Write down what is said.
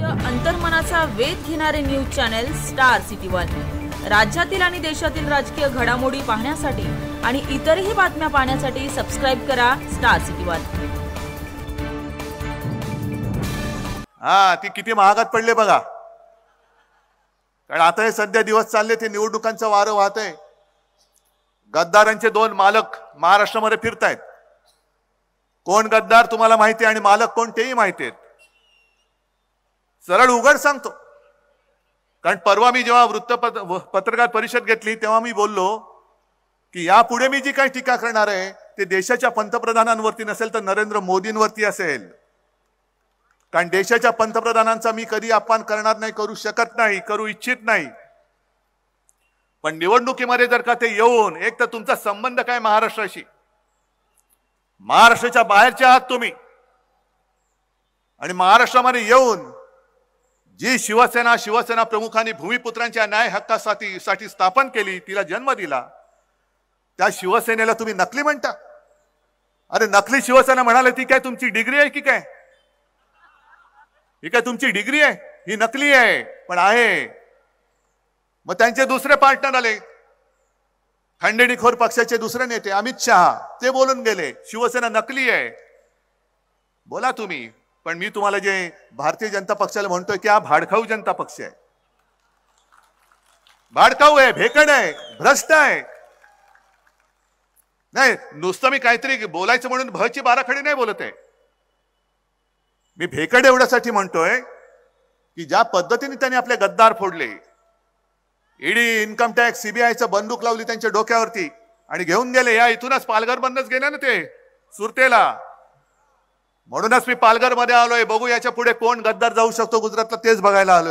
लोकप्रिय अंतर्मनाचा वेध घेणारे news channel star city one. राज्यातील आणि देशातील राजकीय घडामोडी पाहण्यासाठी आणि इतरही बातम्या पाहण्यासाठी सबस्क्राइब करा स्टार सिटी वन। ती किती महागात पडले बघा। कारण आता हे सध्या दिवस चालले ते निवडणुकांचं वारं वाहतंय। गद्दारांचे दोन मालक महाराष्ट्रामध्ये फिरतायत। कोण गद्दार तुम्हाला माहिती आणि मालक कोण तेही माहिती आहेत। सरळ उघड सांगतो। कारण परवा मी जेव्हा पत्रकार परिषद घेतली तेव्हा मी बोललो की यापुढे मी जी काही टीका करणार आहे ते देशाच्या पंतप्रधानांवरती नसेल तर नरेंद्र मोदींवरती असेल। कारण देशाच्या पंतप्रधानांचा मी कधी अपमान करणार नाही, करू शकत नाही, करू इच्छित नाही। पण निवडणुकीमध्ये जर का ते येऊन एक तर तुमचा संबंध काय महाराष्ट्राशी, महाराष्ट्राच्या बाहेरचे आहात तुम्ही, आणि महाराष्ट्रामध्ये येऊन जी शिवसेना प्रमुखांनी भूमिपुत्रांच्या न्याय हक्कासाठी स्थापन केली, तिला जन्म दिला, त्या शिवसेनेला तुम्ही नकली म्हणता। अरे नकली शिवसेना म्हणाले ती काय तुमची डिग्री आहे की काय? ही काय तुमची डिग्री आहे? ही नकली आहे पण आहे। मग त्यांचे दुसरे पार्टनर आले, खंडेडीखोर पक्षाचे दुसरे नेते अमित शहा, ते बोलून गेले शिवसेना नकली आहे। बोला तुम्ही, पण मी तुम्हाला जे भारतीय जनता पक्षाला म्हणतोय की हा भाडखाऊ जनता पक्ष आहे, भाडखाऊ आहे, भेकड आहे, भ्रष्ट आहे। नाही नुसतं मी काहीतरी बोलायचं म्हणून भची बाराखडी नाही बोलत आहे। मी भेकड एवढ्यासाठी म्हणतोय की ज्या पद्धतीने त्यांनी आपले गद्दार फोडले, ईडी, इन्कम टॅक्स, सीबीआयचं बंदूक लावली त्यांच्या डोक्यावरती आणि घेऊन गेले। या इथूनच पालघर बंदच गेले ना ते सुरतेला। म्हणूनच मी पालघर मध्ये आलोय, बघू याच्या पुढे कोण गद्दार जाऊ शकतो गुजरातला, तेच बघायला आलोय।